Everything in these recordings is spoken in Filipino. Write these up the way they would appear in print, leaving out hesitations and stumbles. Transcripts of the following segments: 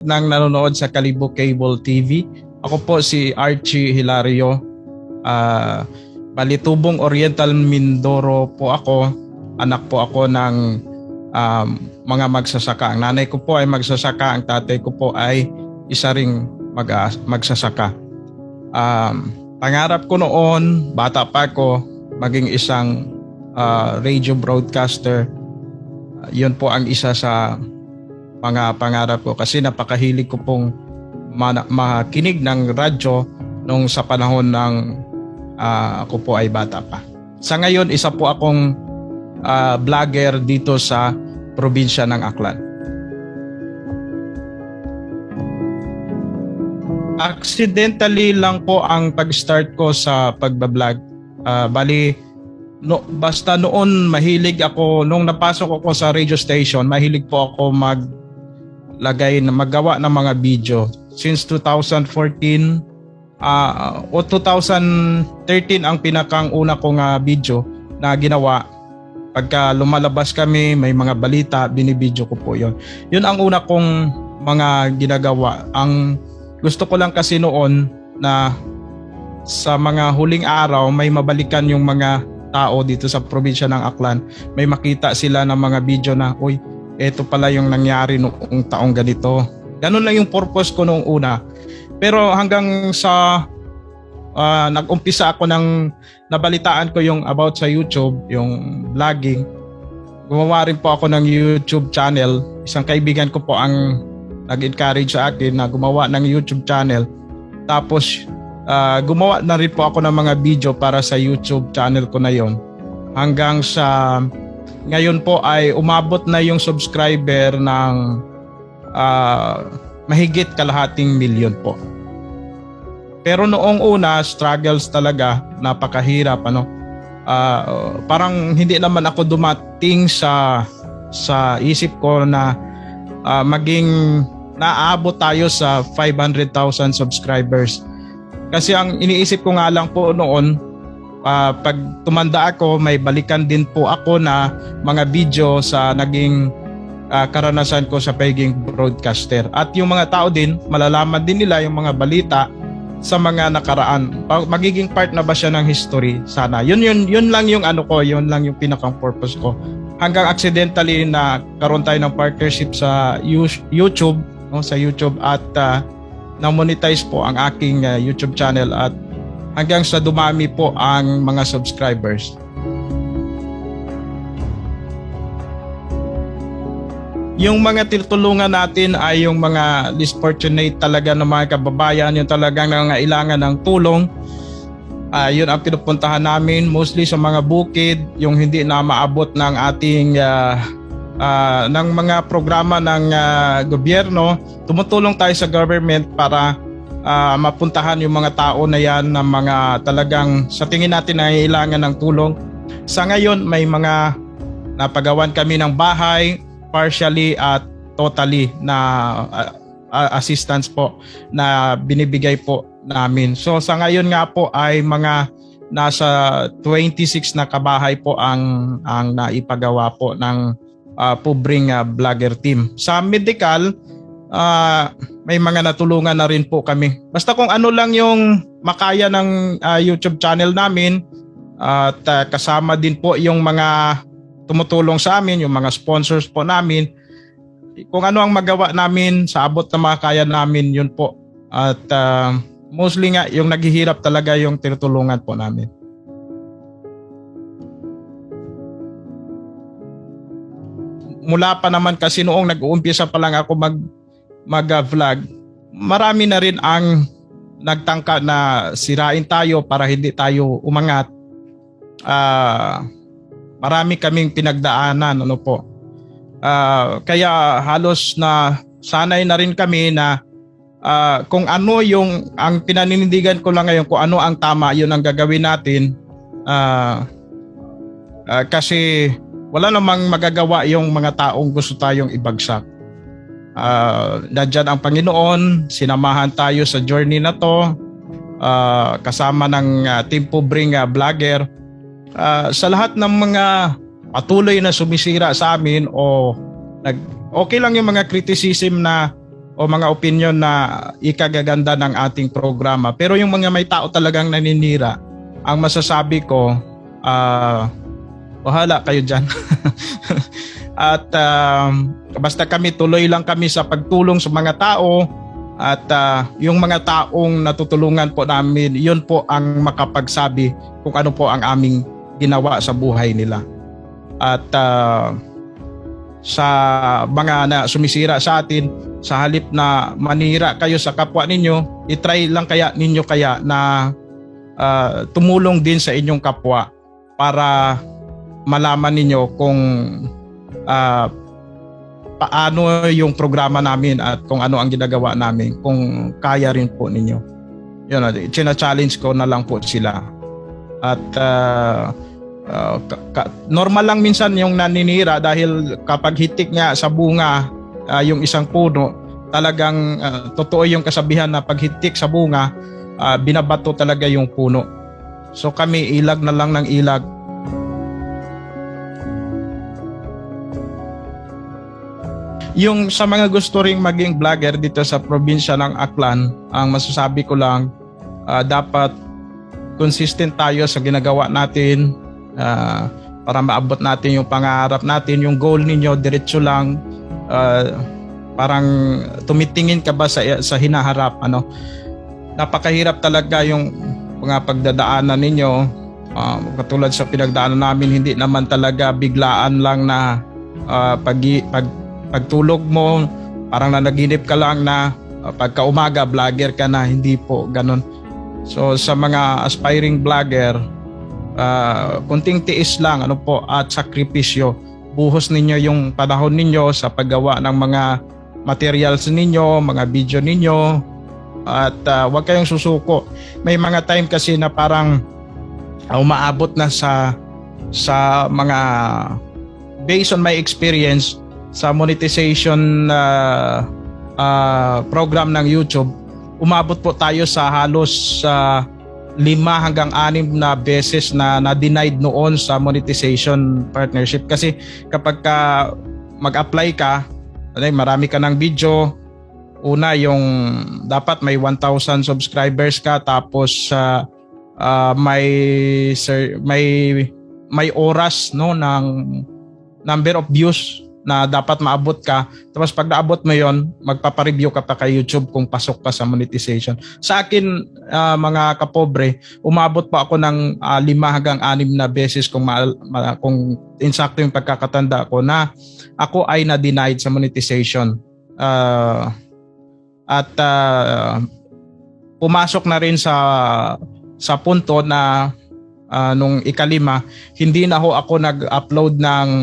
ng nanonood sa Kalibo Cable TV. Ako po si Archie Hilario. Balitubong Oriental Mindoro po ako. Anak po ako ng mga magsasaka. Ang nanay ko po ay magsasaka. Ang tatay ko po ay isa ring magsasaka. Pangarap ko noon, bata pa ako, maging isang radio broadcaster. Yun po ang isa sa mga pangarap ko kasi napakahilig ko pong makinig ng radyo nung sa panahon ng ako po ay bata pa. Sa ngayon, isa po akong vlogger dito sa probinsya ng Aklan. Accidentally lang po ang pag-start ko sa pagbablog. Basta noon mahilig ako, nung napasok ako sa radio station, mahilig po ako maggawa ng mga video. Since 2014 o 2013 ang pinakang una kong video na ginawa. Pagka lumalabas kami, may mga balita, binibidyo ko po yon. Yun ang una kong mga ginagawa. Ang gusto ko lang kasi noon na sa mga huling araw may mabalikan yung mga tao dito sa probinsya ng Aklan. May makita sila ng mga video na, uy, eto pala yung nangyari noong taong ganito. Ganun lang yung purpose ko noong una. Pero hanggang sa nag-umpisa ako nabalitaan ko yung about sa YouTube, yung vlogging. Gumawa rin po ako ng YouTube channel. Isang kaibigan ko po ang nag-encourage sa akin na gumawa ng YouTube channel. Tapos gumawa na rin po ako ng mga video para sa YouTube channel ko na yon. Hanggang sa ngayon po ay umabot na yung subscriber ng mahigit kalahating milyon po. Pero noong una, struggles talaga, napakahirap. Parang hindi naman ako dumating sa isip ko na maging naabot tayo sa 500,000 subscribers. Kasi ang iniisip ko nga lang po noon, pag tumanda ako, may balikan din po ako na mga video sa naging karanasan ko sa pagiging broadcaster. At yung mga tao din, malalaman din nila yung mga balita sa mga nakaraan. Magiging part na ba siya ng history? Sana. Yun lang yung yun lang yung pinakang purpose ko. Hanggang accidentally na karoon tayo ng partnership sa YouTube, sa YouTube at na-monetize po ang aking YouTube channel at hanggang sa dumami po ang mga subscribers. Yung mga tinutulungan natin ay yung mga least fortunate talaga ng mga kababayan, yung talagang nangangailangan ng tulong. Yun ang pinupuntahan namin mostly sa mga bukid, yung hindi na maabot ng ating ng mga programa ng gobyerno. Tumutulong tayo sa government para mapuntahan yung mga tao na yan na mga talagang sa tingin natin nangangailangan ng tulong. Sa ngayon may mga napagawan kami ng bahay, partially at totally na assistance po na binibigay po namin. So sa ngayon nga po ay mga nasa 26 na kabahay po ang naipagawa po ng pobreng vlogger team. Sa medical, may mga natulungan na rin po kami. Basta kung ano lang yung makaya ng YouTube channel namin at kasama din po yung mga tumutulong sa amin, yung mga sponsors po namin. Kung ano ang magawa namin sa abot na makakaya namin, yun po. At mostly nga yung naghihirap talaga yung tinutulungan po namin. Mula pa naman kasi noong nag-uumpisa pa lang ako mag-vlog, marami na rin ang nagtangka na sirain tayo para hindi tayo umangat. Marami kaming pinagdaanan, po. Kaya halos na sanay na rin kami na kung ano yung ang pinaninindigan ko lang ngayon, kung ano ang tama, yun ang gagawin natin. Kasi wala namang magagawa yung mga taong gusto tayong ibagsak. Nandiyan ang Panginoon, sinamahan tayo sa journey na to, kasama ng Team Pobreng Vlogger. Sa lahat ng mga patuloy na sumisira sa amin o okay lang yung mga criticism na o mga opinion na ikagaganda ng ating programa. Pero yung mga may tao talagang naninira, ang masasabi ko, bahala kayo dyan. At basta kami, tuloy lang kami sa pagtulong sa mga tao. At yung mga taong natutulungan po namin, yun po ang makapagsabi kung ano po ang aming ginawa sa buhay nila. At sa mga na sumisira sa atin, sa halip na manira kayo sa kapwa ninyo, itry lang kaya ninyo kaya na tumulong din sa inyong kapwa para malaman ninyo kung paano yung programa namin at kung ano ang ginagawa namin, kung kaya rin po ninyo. Yun, china-challenge ko na lang po sila. At normal lang minsan yung naninira dahil kapag hitik nga sa bunga yung isang puno, talagang totoo yung kasabihan na pag hitik sa bunga, binabato talaga yung puno. So kami, ilag na lang ng ilag. Yung sa mga gusto ring maging vlogger dito sa probinsya ng Aklan, ang masasabi ko lang, dapat consistent tayo sa ginagawa natin para maabot natin yung pangarap natin. Yung goal ninyo, diretso lang, parang tumitingin ka ba sa hinaharap. Napakahirap talaga yung mga pagdadaanan ninyo, katulad sa pinagdaanan namin, hindi naman talaga biglaan lang na pagtulog mo, parang nanaginip ka lang na pagka umaga, vlogger ka na. Hindi po ganun. So sa mga aspiring vlogger, kunting tiis lang at sakripisyo. Buhos ninyo yung panahon ninyo sa paggawa ng mga materials ninyo, mga video ninyo, at huwag kayong susuko. May mga time kasi na parang umaabot na sa mga, based on my experience, sa monetization program ng YouTube, umabot po tayo sa halos 5 hanggang 6 na beses na na-denied noon sa monetization partnership. Kasi kapag mag-apply ka, marami ka ng video, una yung dapat may 1,000 subscribers ka, tapos may oras ng number of views na dapat maabot ka. Tapos pag naabot mo yon, magpapareview ka pa kay YouTube kung pasok pa sa monetization. Sa akin, mga kapobre, umabot pa ako ng 5 hanggang 6 na beses kung insakto yung pagkakatanda ko na ako ay na-denied sa monetization. Pumasok na rin sa punto na nung ika-5, hindi na ako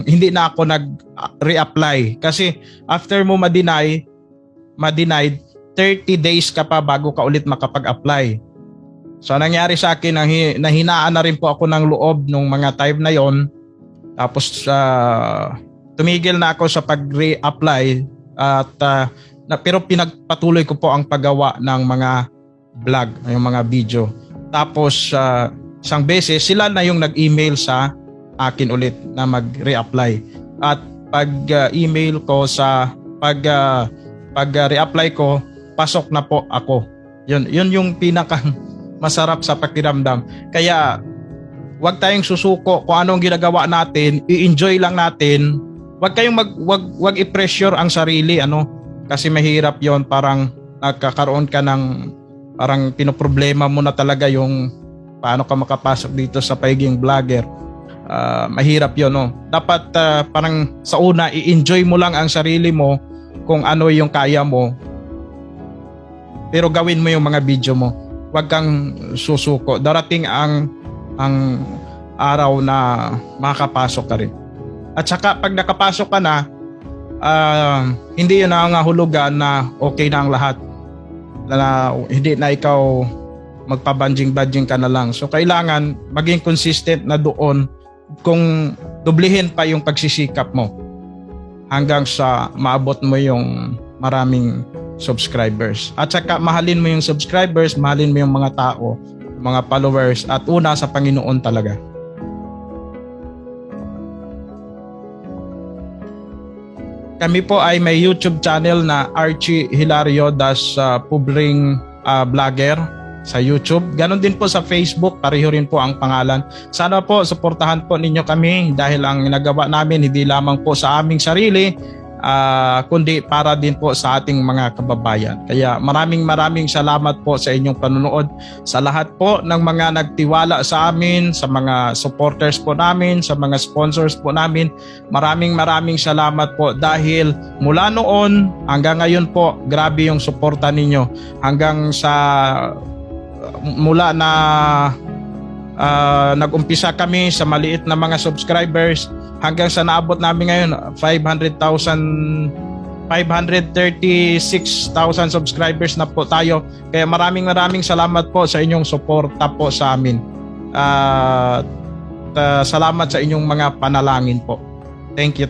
hindi na ako nag-reapply. Kasi after mo ma-denied, 30 days ka pa bago ka ulit makapag-apply. So nangyari sa akin, nahinaan na rin po ako ng loob nung mga time na yon. Tapos tumigil na ako sa pag-reapply pero pinagpatuloy ko po ang paggawa ng mga vlog, yung mga video. Tapos isang beses, sila na yung nag-email sa akin ulit na mag-reapply. At pag-email ko pag-reapply ko, pasok na po ako. Yun yung pinakang masarap sa pakiramdam. Kaya wag tayong susuko kung anong ginagawa natin, i-enjoy lang natin. Wag i-pressure ang sarili, kasi mahirap 'yon, parang nagkakaroon ka ng parang pinoproblema mo na talaga yung paano ka makapasok dito sa pagiging vlogger. Mahirap yun, Dapat parang sa una, i-enjoy mo lang ang sarili mo kung ano yung kaya mo. Pero gawin mo yung mga video mo. Huwag kang susuko. Darating ang araw na makakapasok ka rin. At saka pag nakapasok ka na, hindi yun ang hulugan na okay na ang lahat. Na hindi na ikaw magpabanjing-banjing ka na lang. So kailangan maging consistent na doon, kung dublihin pa yung pagsisikap mo hanggang sa maabot mo yung maraming subscribers. At saka mahalin mo yung subscribers, mahalin mo yung mga tao, mga followers, at una sa Panginoon talaga. Kami po ay may YouTube channel na Archie Hilario Pubring Vlogger sa YouTube. Ganon din po sa Facebook, pareho rin po ang pangalan. Sana po suportahan po ninyo kami dahil ang nagawa namin hindi lamang po sa aming sarili, kundi para din po sa ating mga kababayan. Kaya maraming salamat po sa inyong panunood, sa lahat po ng mga nagtiwala sa amin, sa mga supporters po namin, sa mga sponsors po namin. Maraming salamat po dahil mula noon hanggang ngayon po, grabe yung suporta ninyo hanggang sa mula na nag-umpisa kami sa maliit na mga subscribers hanggang sa naabot namin ngayon 536,000 subscribers na po tayo. Kaya maraming salamat po sa inyong suporta po sa amin. Salamat sa inyong mga panalangin po. Thank you.